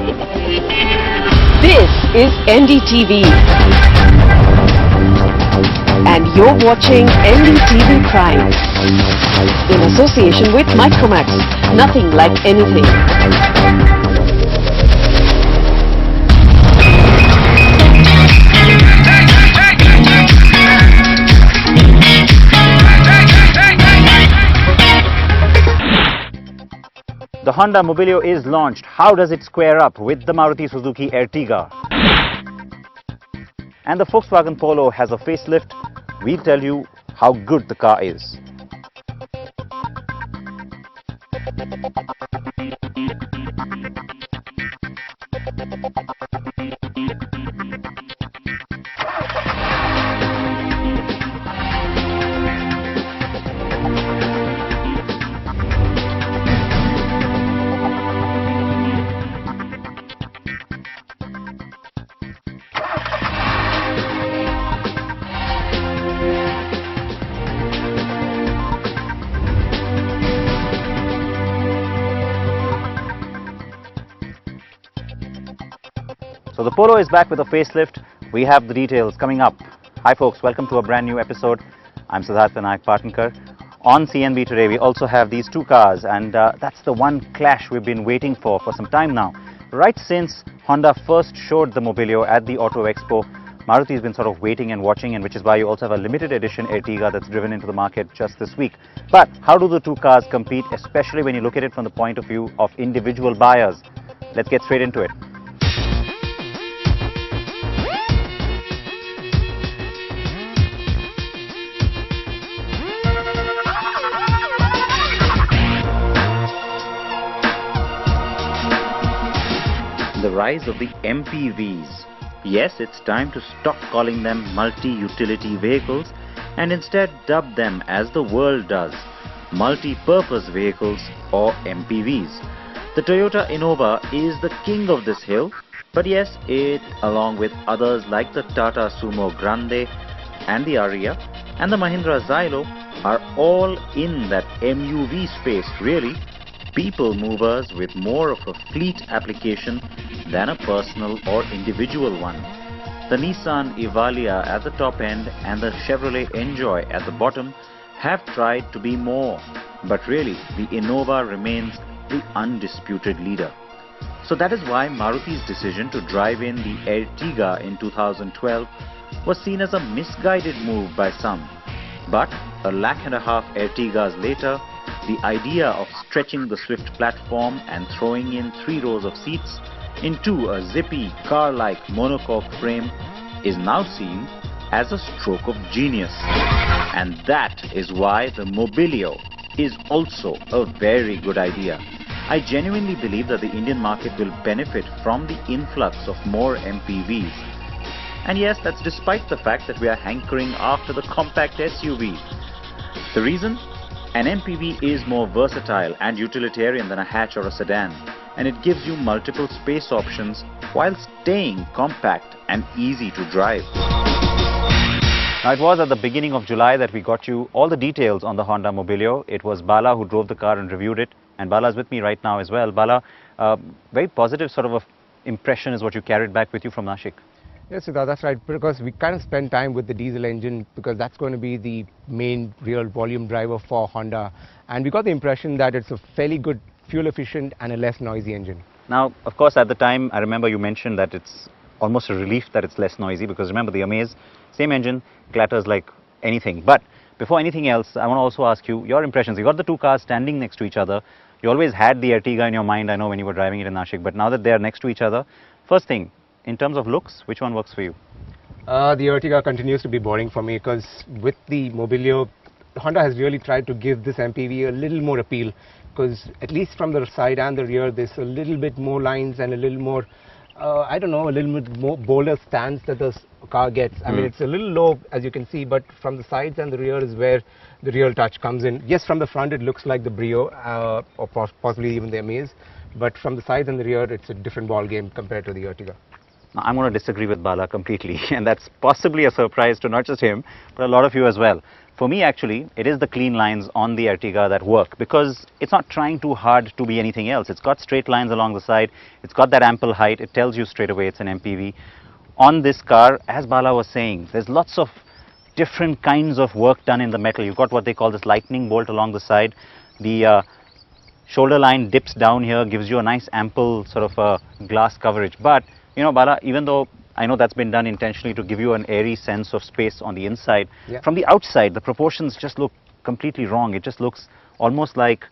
This is NDTV. And you're watching NDTV Prime. In association with Micromax. Nothing like anything. The Honda Mobilio is launched. How does it square up with the Maruti Suzuki Ertiga? And the Volkswagen Polo has a facelift. We'll tell you how good the car is. So the Polo is back with a facelift. We have the details coming up. Hi folks, welcome to a brand new episode. I'm Siddharth Vinayak Partnkar. On CNB today we also have these two cars, and that's the one clash we've been waiting for some time now. Right since Honda first showed the Mobilio at the Auto Expo, Maruti has been sort of waiting and watching, and which is why you also have a limited edition Ertiga that's driven into the market just this week. But how do the two cars compete, especially when you look at it from the point of view of individual buyers? Let's get straight into it. The rise of the MPVs. Yes, it's time to stop calling them multi-utility vehicles and instead dub them, as the world does, multi-purpose vehicles or MPVs. The Toyota Innova is the king of this hill, but yes, it, along with others like the Tata Sumo Grande and the Ariya and the Mahindra Xylo, are all in that MUV space, really. People movers with more of a fleet application than a personal or individual one. The Nissan Evalia at the top end and the Chevrolet Enjoy at the bottom have tried to be more, but really the Innova remains the undisputed leader. So that is why Maruti's decision to drive in the Ertiga in 2012 was seen as a misguided move by some. But $1.5 lakh Ertigas later, the idea of stretching the Swift platform and throwing in 3 rows of seats into a zippy car-like monocoque frame is now seen as a stroke of genius. And that is why the Mobilio is also a very good idea. I genuinely believe that the Indian market will benefit from the influx of more MPVs. And yes, that's despite the fact that we are hankering after the compact SUV. The reason? An MPV is more versatile and utilitarian than a hatch or a sedan, and it gives you multiple space options while staying compact and easy to drive. Now, it was at the beginning of July that we got you all the details on the Honda Mobilio. It was Bala who drove the car and reviewed it, and Bala is with me right now as well. Bala, very positive sort of a impression is what you carried back with you from Nashik. Yes, Siddharth, that's right, because we kind of spent time with the diesel engine because that's going to be the main real volume driver for Honda, and we got the impression that it's a fairly good fuel efficient and a less noisy engine. Now, of course, at the time, I remember you mentioned that it's almost a relief that it's less noisy, because remember the Amaze, same engine, clatters like anything. But before anything else, I want to also ask you your impressions. You got the two cars standing next to each other. You always had the Ertiga in your mind, I know, when you were driving it in Nashik, but now that they're next to each other, first thing, in terms of looks, which one works for you? The Ertiga continues to be boring for me because with the Mobilio, Honda has really tried to give this MPV a little more appeal, because at least from the side and the rear there's a little bit more lines and a little more, I don't know, a little bit more bolder stance that the car gets. I mean, it's a little low as you can see, but from the sides and the rear is where the real touch comes in. Yes, from the front it looks like the Brio or possibly even the Amaze, but from the sides and the rear it's a different ball game compared to the Ertiga. Now, I'm going to disagree with Bala completely, and that's possibly a surprise to not just him, but a lot of you as well. For me, actually, it is the clean lines on the Ertiga that work, because it's not trying too hard to be anything else. It's got straight lines along the side. It's got that ample height. It tells you straight away it's an MPV. On this car, as Bala was saying, there's lots of different kinds of work done in the metal. You've got what they call this lightning bolt along the side. The shoulder line dips down here, gives you a nice ample sort of glass coverage. But, you know, Bala, even though I know that's been done intentionally to give you an airy sense of space on the inside, from the outside, the proportions just look completely wrong. It just looks almost like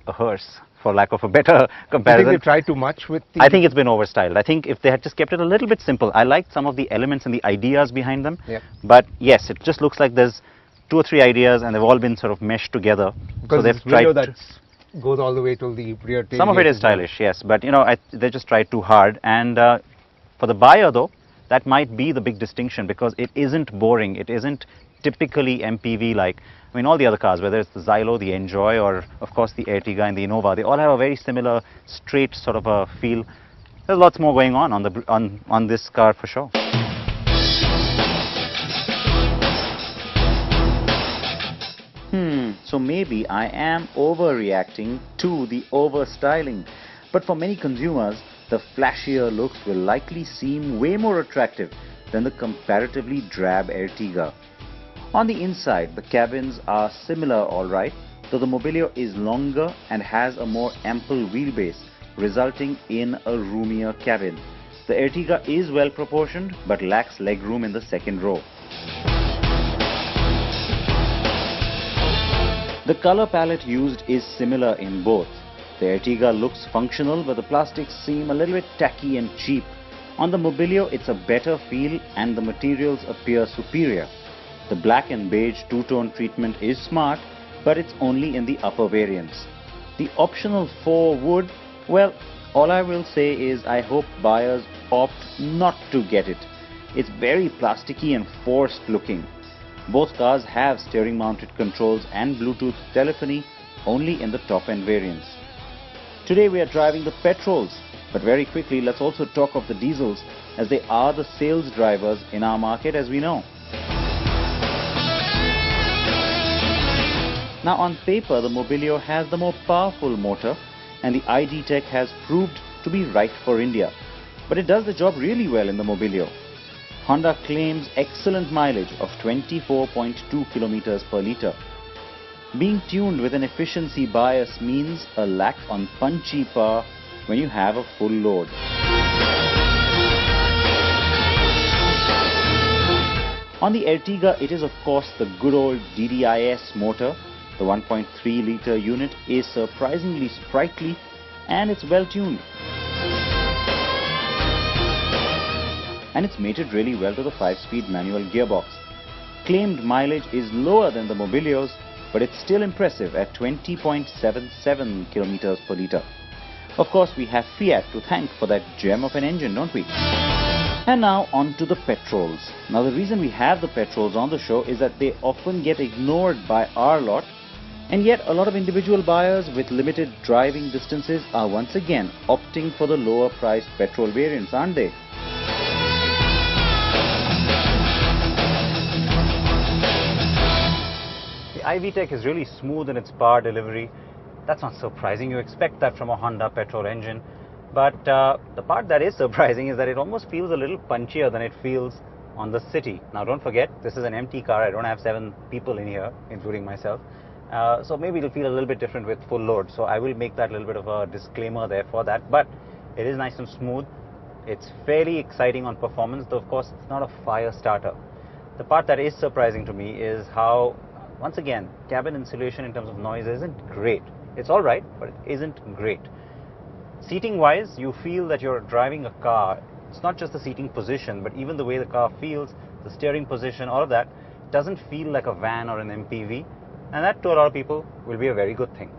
a hearse, for lack of a better comparison. I think they tried too much with the... I think it's been overstyled. I think if they had just kept it a little bit simple. I liked some of the elements and the ideas behind them. But yes, it just looks like there's 2 or 3 ideas and they've all been sort of meshed together. Because so they've tried that goes all the way till the rear tail. Some of it is stylish, yes. But, you know, they just tried too hard. And for the buyer, though, that might be the big distinction, because it isn't boring. It isn't typically MPV-like. I mean, all the other cars, whether it's the Xylo, the Enjoy, or of course the Ertiga and the Innova, they all have a very similar, straight sort of a feel. There's lots more going on this car for sure. So maybe I am overreacting to the over-styling. But for many consumers, the flashier looks will likely seem way more attractive than the comparatively drab Ertiga. On the inside, the cabins are similar alright, though the Mobilio is longer and has a more ample wheelbase, resulting in a roomier cabin. The Ertiga is well proportioned but lacks legroom in the second row. The color palette used is similar in both. The Ertiga looks functional, but the plastics seem a little bit tacky and cheap. On the Mobilio, it's a better feel and the materials appear superior. The black and beige two-tone treatment is smart, but it's only in the upper variants. The optional 4 wood, well, all I will say is I hope buyers opt not to get it. It's very plasticky and forced looking. Both cars have steering mounted controls and Bluetooth telephony, only in the top end variants. Today we are driving the petrols, but very quickly let's also talk of the diesels, as they are the sales drivers in our market, as we know. Now on paper, the Mobilio has the more powerful motor, and the ID Tech has proved to be right for India. But it does the job really well in the Mobilio. Honda claims excellent mileage of 24.2 kilometers per litre. Being tuned with an efficiency bias means a lack on punchy power when you have a full load. On the Ertiga, it is of course the good old DDIS motor. The 1.3 litre unit is surprisingly sprightly and it's well tuned. And it's mated really well to the 5-speed manual gearbox. Claimed mileage is lower than the Mobilios, but it's still impressive at 20.77 kilometers per litre. Of course, we have Fiat to thank for that gem of an engine, don't we? And now on to the petrols. Now the reason we have the petrols on the show is that they often get ignored by our lot, and yet a lot of individual buyers with limited driving distances are once again opting for the lower priced petrol variants, aren't they? iVTEC is really smooth in its power delivery. That's not surprising. You expect that from a Honda petrol engine. But the part that is surprising is that it almost feels a little punchier than it feels on the city. Now don't forget, this is an empty car. I don't have 7 people in here, including myself. So maybe it'll feel a little bit different with full load. So I will make that little bit of a disclaimer there for that. But it is nice and smooth. It's fairly exciting on performance, though of course it's not a fire starter. The part that is surprising to me is how, once again, cabin insulation in terms of noise isn't great. It's alright, but it isn't great. Seating wise, you feel that you're driving a car. It's not just the seating position, but even the way the car feels, the steering position, all of that doesn't feel like a van or an MPV, and that to a lot of people will be a very good thing.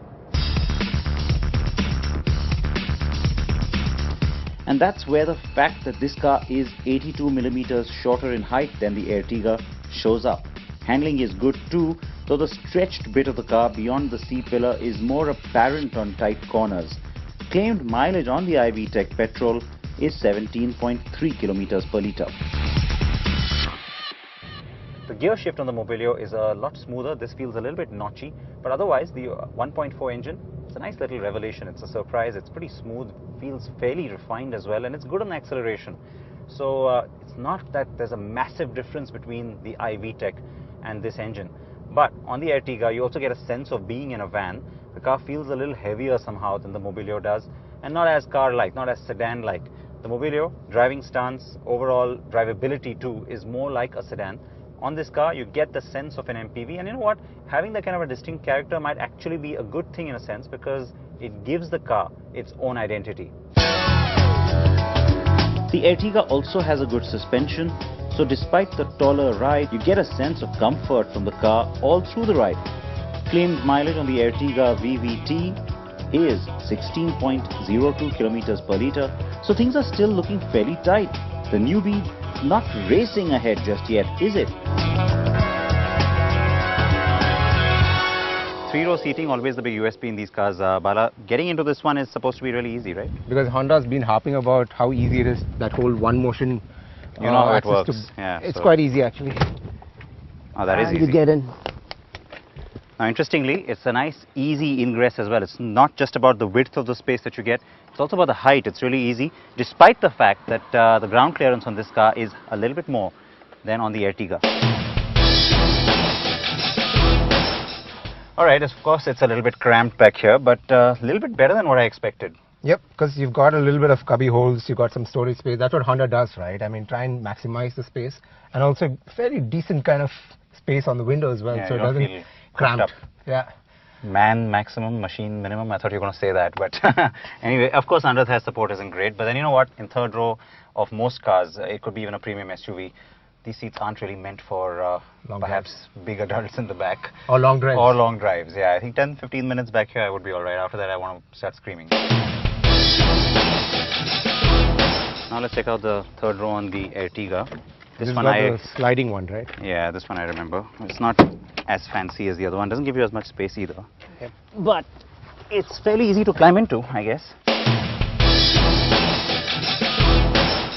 And that's where the fact that this car is 82 millimeters shorter in height than the Ertiga shows up. Handling is good too, though the stretched bit of the car beyond the C-pillar is more apparent on tight corners. Claimed mileage on the iVTEC petrol is 17.3 kilometers per litre. The gear shift on the Mobilio is a lot smoother. This feels a little bit notchy, but otherwise the 1.4 engine, it's a nice little revelation. It's a surprise. It's pretty smooth, feels fairly refined as well, and it's good on acceleration. So it's not that there's a massive difference between the iVTEC and this engine. But on the Ertiga, you also get a sense of being in a van. The car feels a little heavier somehow than the Mobilio does, and not as car-like, not as sedan-like. The Mobilio, driving stance, overall drivability too, is more like a sedan. On this car, you get the sense of an MPV, and you know what? Having that kind of a distinct character might actually be a good thing in a sense, because it gives the car its own identity. The Ertiga also has a good suspension, so despite the taller ride, you get a sense of comfort from the car all through the ride. Claimed mileage on the Ertiga VVT is 16.02 kilometers per litre, so things are still looking fairly tight. The newbie not racing ahead just yet, is it? Three-row seating, always the big USP in these cars. Bala, getting into this one is supposed to be really easy, right? Because Honda's been harping about how easy it is, that whole one motion. You know how it works. Yeah, it's quite easy actually. Oh, that is easy. You get in. Now, interestingly, it's a nice, easy ingress as well. It's not just about the width of the space that you get. It's also about the height. It's really easy, despite the fact that the ground clearance on this car is a little bit more than on the Ertiga. All right, of course, it's a little bit cramped back here, but a little bit better than what I expected. Yep, because you've got a little bit of cubby holes, you've got some storage space. That's what Honda does, right? I mean, try and maximize the space, and also fairly decent kind of space on the window as well, Yeah, so it doesn't cramp up. Yeah. Man maximum, machine minimum. I thought you were going to say that, but anyway, of course, under thigh support isn't great. But then you know what? In third row of most cars, it could be even a premium SUV. These seats aren't really meant for perhaps big adults in the back. Or long drives. Or long drives, yeah. I think 10-15 minutes back here I would be all right. After that I want to start screaming. Now let's check out the third row on the Ertiga. This one the sliding one, right? Yeah, this one I remember. It's not as fancy as the other one. Doesn't give you as much space either. Yep. But it's fairly easy to climb into, I guess.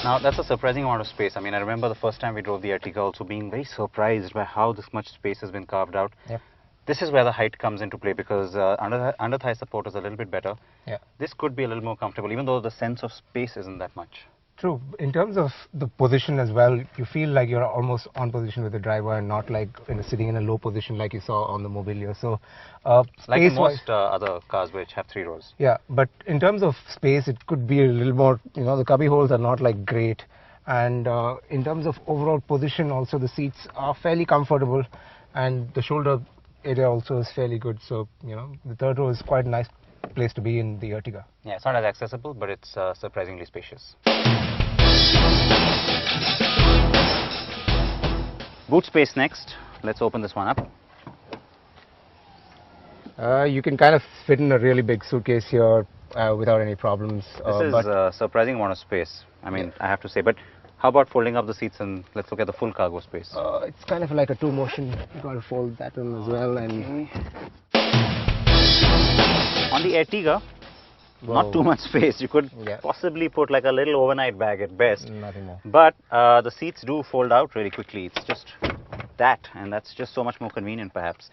Now, that's a surprising amount of space. I mean, I remember the first time we drove the Ertiga also being very surprised by how this much space has been carved out. Yep. This is where the height comes into play, because under thigh support is a little bit better. Yeah. This could be a little more comfortable, even though the sense of space isn't that much. True. In terms of the position as well, you feel like you're almost on position with the driver and not like sitting in a low position like you saw on the Mobilio. So, like in most other cars which have 3 rows. Yeah, but in terms of space, it could be a little more, the cubby holes are not like great. And in terms of overall position also, the seats are fairly comfortable, and the shoulder area also is fairly good. So, the third row is quite a nice place to be in the Ertiga. Yeah, it's not as accessible, but it's surprisingly spacious. Boot space next. Let's open this one up. You can kind of fit in a really big suitcase here without any problems. This is a surprising amount of space, I mean, I have to say. But how about folding up the seats and let's look at the full cargo space? It's kind of like a 2 motion. You got to fold that one as well. And on the Ertiga, not too much space. You could possibly put like a little overnight bag at best. Nothing more. But the seats do fold out really quickly. It's just that, and that's just so much more convenient perhaps.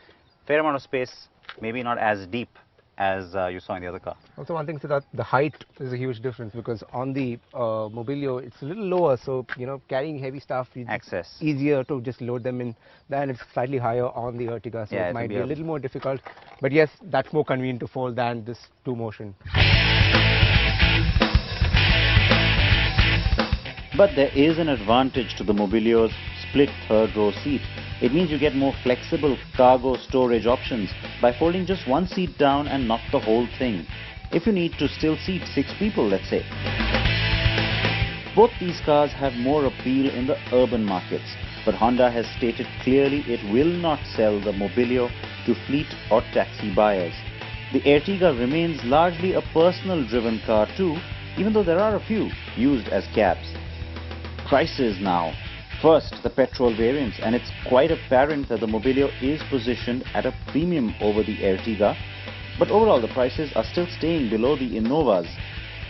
Fair amount of space, maybe not as deep as you saw in the other car. Also, one thing is that the height is a huge difference, because on the Mobilio it's a little lower, so carrying heavy stuff access easier to just load them in. Then it's slightly higher on the Ertiga, so it might be a little more difficult. But yes, that's more convenient to fold than this 2 motion. But there is an advantage to the Mobilio's split third row seat. It means you get more flexible cargo storage options by folding just one seat down and not the whole thing, if you need to still seat 6 people, let's say. Both these cars have more appeal in the urban markets, but Honda has stated clearly it will not sell the Mobilio to fleet or taxi buyers. The Ertiga remains largely a personal driven car too, even though there are a few used as cabs. Prices now. First, the petrol variants, and it's quite apparent that the Mobilio is positioned at a premium over the Ertiga, but overall the prices are still staying below the Innovas.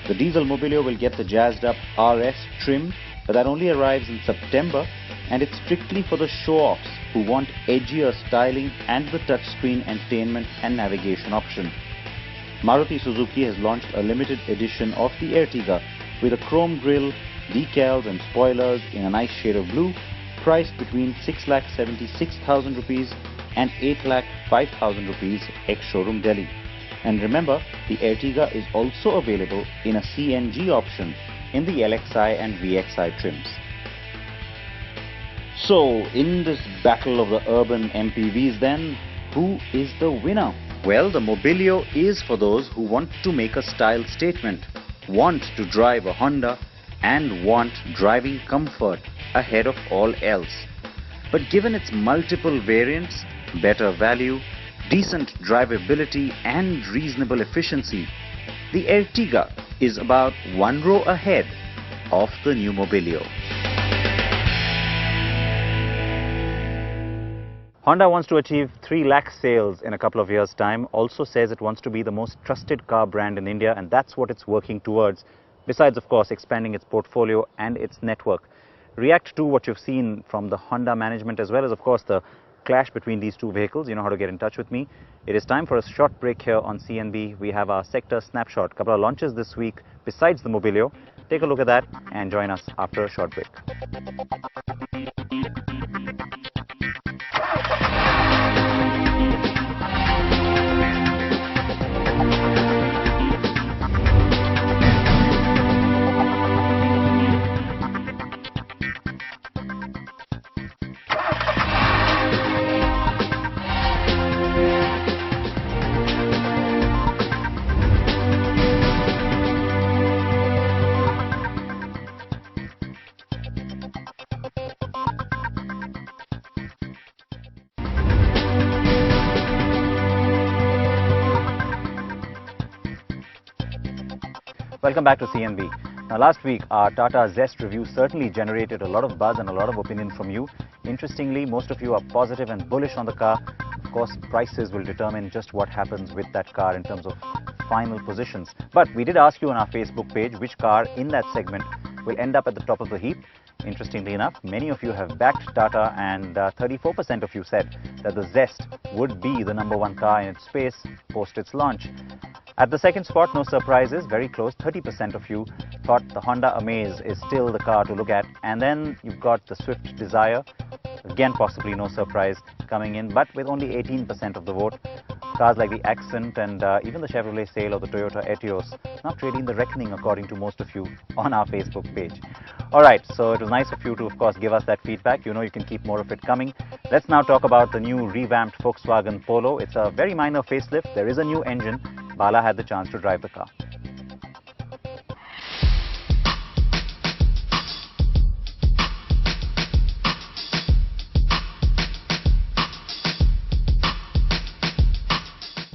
The diesel Mobilio will get the jazzed up RS trim, but that only arrives in September, and it's strictly for the show-offs who want edgier styling and the touchscreen entertainment and navigation option. Maruti Suzuki has launched a limited edition of the Ertiga with a chrome grille, decals and spoilers in a nice shade of blue, priced between 6,76,000 rupees and 8,05,000 rupees ex-showroom Delhi. And remember, the Ertiga is also available in a CNG option in the LXI and VXI trims. So, in this battle of the urban MPVs then, who is the winner? Well, the Mobilio is for those who want to make a style statement, want to drive a Honda and want driving comfort ahead of all else. But given its multiple variants, better value, decent drivability and reasonable efficiency, the Ertiga is about one row ahead of the new Mobilio. Honda wants to achieve 3 lakh sales in a couple of years' time, also says it wants to be the most trusted car brand in India, and that's what it's working towards, besides of course expanding its portfolio and its network. React to what you've seen from the Honda management as well as of course the clash between these two vehicles. You know how to get in touch with me. It is time for a short break here on CNB. We have our sector snapshot, a couple of launches this week besides the Mobilio. Take a look at that and join us after a short break. Welcome back to CNB. Now last week our Tata Zest review certainly generated a lot of buzz and a lot of opinion from you. Interestingly, most of you are positive and bullish on the car. Of course, prices will determine just what happens with that car in terms of final positions. But we did ask you on our Facebook page which car in that segment will end up at the top of the heap. Interestingly enough, many of you have backed Tata and 34% of you said that the Zest would be the #1 car in its space post its launch. At the second spot, no surprises, very close, 30% of you thought the Honda Amaze is still the car to look at. And then you've got the Swift Desire, again possibly no surprise coming in, but with only 18% of the vote. Cars like the Accent and even the Chevrolet Sail or the Toyota Etios not really in the reckoning according to most of you on our Facebook page. Alright, so it was nice of you to of course give us that feedback. You know you can keep more of it coming. Let's now talk about the new revamped Volkswagen Polo. It's a very minor facelift. There is a new engine. Bala had the chance to drive the car.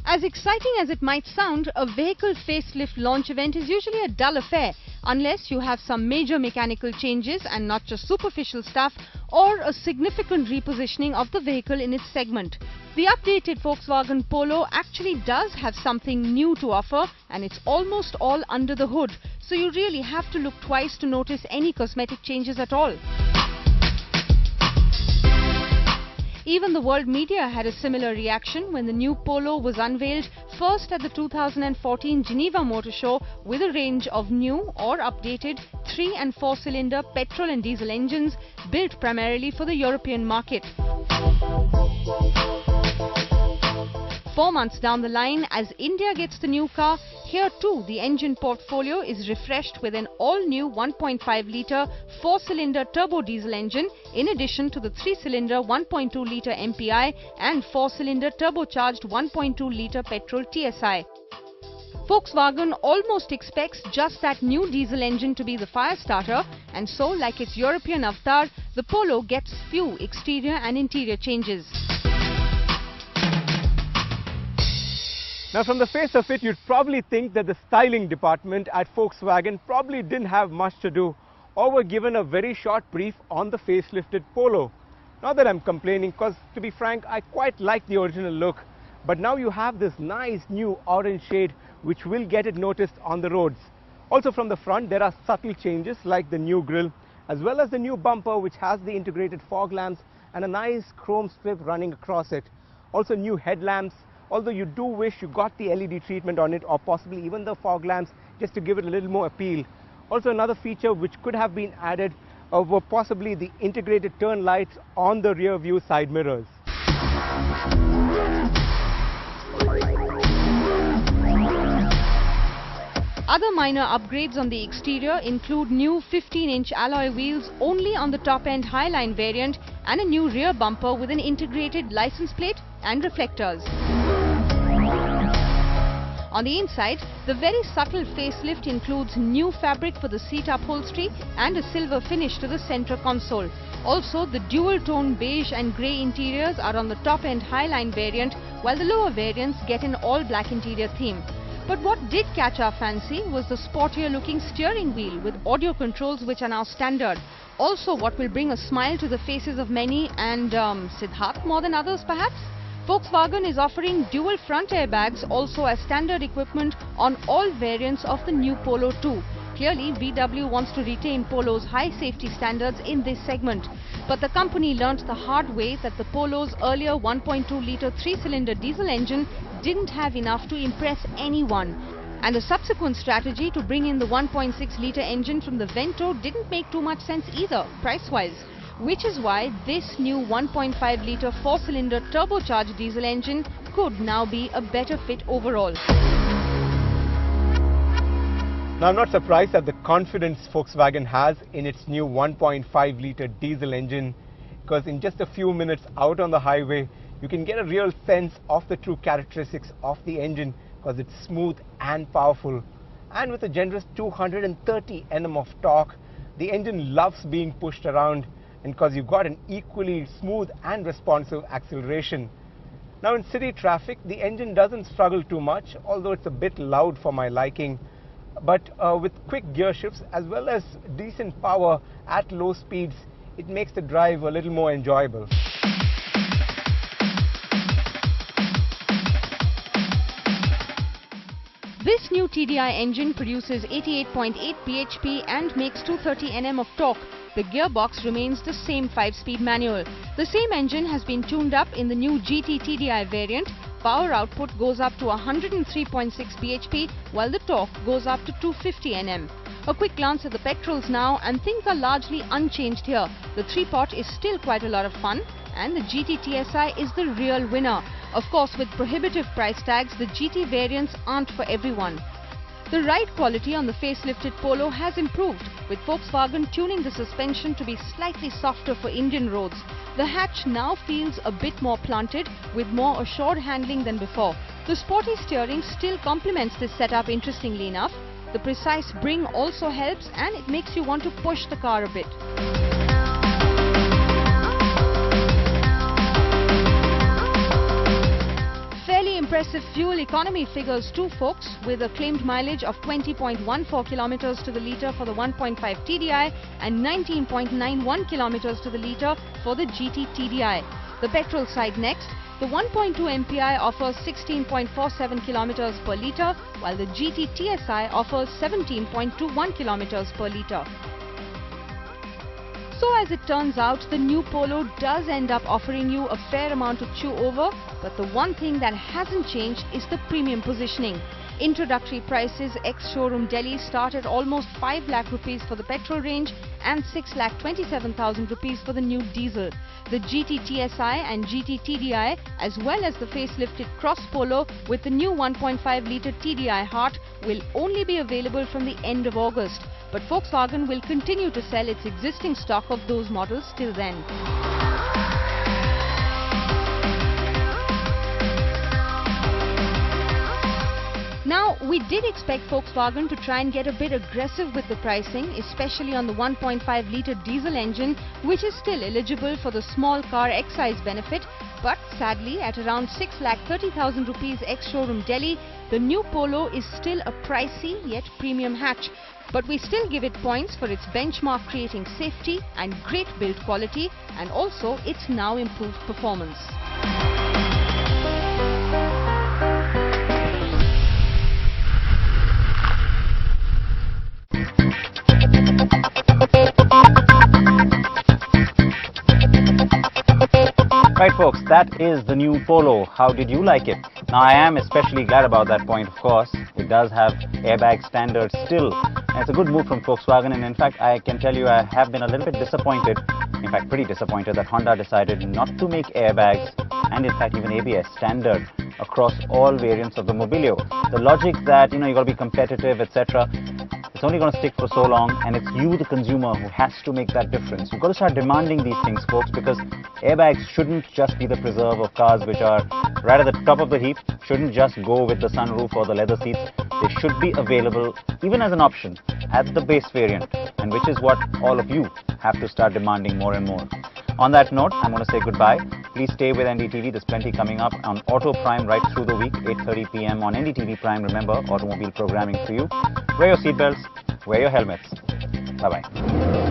As exciting as it might sound, a vehicle facelift launch event is usually a dull affair unless you have some major mechanical changes and not just superficial stuff, or a significant repositioning of the vehicle in its segment. The updated Volkswagen Polo actually does have something new to offer, and it's almost all under the hood, so you really have to look twice to notice any cosmetic changes at all. Even the world media had a similar reaction when the new Polo was unveiled first at the 2014 Geneva Motor Show with a range of new or updated 3- and 4-cylinder petrol and diesel engines built primarily for the European market. 4 months down the line, as India gets the new car, here too the engine portfolio is refreshed with an all-new 1.5-litre 4-cylinder turbo diesel engine in addition to the 3-cylinder 1.2-litre MPI and 4-cylinder turbocharged 1.2-litre petrol TSI. Volkswagen almost expects just that new diesel engine to be the fire starter, and so, like its European avatar, the Polo gets few exterior and interior changes. Now from the face of it, you'd probably think that the styling department at Volkswagen probably didn't have much to do, or were given a very short brief on the facelifted Polo. Not that I'm complaining, because to be frank, I quite like the original look, but now you have this nice new orange shade which will get it noticed on the roads. Also from the front, there are subtle changes like the new grille as well as the new bumper which has the integrated fog lamps and a nice chrome strip running across it. Also new headlamps, although you do wish you got the LED treatment on it or possibly even the fog lamps just to give it a little more appeal. Also another feature which could have been added were possibly the integrated turn lights on the rear view side mirrors. Other minor upgrades on the exterior include new 15-inch alloy wheels only on the top-end Highline variant and a new rear bumper with an integrated license plate and reflectors. On the inside, the very subtle facelift includes new fabric for the seat upholstery and a silver finish to the center console. Also, the dual-tone beige and grey interiors are on the top-end Highline variant, while the lower variants get an all-black interior theme. But what did catch our fancy was the sportier looking steering wheel with audio controls which are now standard. Also, what will bring a smile to the faces of many and Siddharth more than others perhaps? Volkswagen is offering dual front airbags also as standard equipment on all variants of the new Polo 2. Clearly, VW wants to retain Polo's high safety standards in this segment. But the company learnt the hard way that the Polo's earlier 1.2-litre 3-cylinder diesel engine didn't have enough to impress anyone. And the subsequent strategy to bring in the 1.6-litre engine from the Vento didn't make too much sense either, price-wise. Which is why this new 1.5-litre 4-cylinder turbocharged diesel engine could now be a better fit overall. Now I'm not surprised at the confidence Volkswagen has in its new 1.5-litre diesel engine, because in just a few minutes out on the highway you can get a real sense of the true characteristics of the engine, because it's smooth and powerful. And with a generous 230 Nm of torque, the engine loves being pushed around, and because you've got an equally smooth and responsive acceleration. Now in city traffic, the engine doesn't struggle too much, although it's a bit loud for my liking. But with quick gear shifts as well as decent power at low speeds, it makes the drive a little more enjoyable. This new TDI engine produces 88.8 bhp and makes 230 Nm of torque. The gearbox remains the same 5-speed manual. The same engine has been tuned up in the new GT TDI variant. Power output goes up to 103.6 bhp while the torque goes up to 250 Nm. A quick glance at the petrols now, and things are largely unchanged here. The 3-pot is still quite a lot of fun, and the GT TSI is the real winner. Of course, with prohibitive price tags, the GT variants aren't for everyone. The ride quality on the facelifted Polo has improved, with Volkswagen tuning the suspension to be slightly softer for Indian roads. The hatch now feels a bit more planted, with more assured handling than before. The sporty steering still complements this setup interestingly enough. The precise bring also helps, and it makes you want to push the car a bit. Fairly impressive fuel economy figures too, folks, with a claimed mileage of 20.14 kilometers to the litre for the 1.5 TDI and 19.91 kilometers to the litre for the GT TDI. The petrol side next. The 1.2 MPI offers 16.47 kilometers per litre, while the GT TSI offers 17.21 kilometers per litre. So as it turns out, the new Polo does end up offering you a fair amount to chew over, but the one thing that hasn't changed is the premium positioning. Introductory prices ex-showroom Delhi start at almost 5 lakh rupees for the petrol range and 6,27,000 rupees for the new diesel. The GT TSI and GT TDI, as well as the facelifted Cross Polo with the new 1.5-litre TDI heart, will only be available from the end of August. But Volkswagen will continue to sell its existing stock of those models till then. Now, we did expect Volkswagen to try and get a bit aggressive with the pricing, especially on the 1.5-litre diesel engine, which is still eligible for the small car excise benefit. But sadly, at around 6,30,000 rupees ex-showroom Delhi, the new Polo is still a pricey yet premium hatch. But we still give it points for its benchmark creating safety and great build quality, and also its now improved performance. Right folks, that is the new Polo. How did you like it? Now I am especially glad about that point, of course. It does have airbag standards still. And it's a good move from Volkswagen, and in fact I can tell you I have been a little bit disappointed, in fact pretty disappointed, that Honda decided not to make airbags and in fact even ABS standard across all variants of the Mobilio. The logic that, you got to be competitive, etc., it's only going to stick for so long, and it's you, the consumer, who has to make that difference. You've got to start demanding these things, folks, because airbags shouldn't just be the preserve of cars which are right at the top of the heap, shouldn't just go with the sunroof or the leather seats. They should be available, even as an option, at the base variant, and which is what all of you have to start demanding more and more. On that note, I'm going to say goodbye. Please stay with NDTV. There's plenty coming up on Auto Prime right through the week, 8:30 p.m. on NDTV Prime. Remember, automobile programming for you. Wear your seatbelts, wear your helmets. Bye-bye.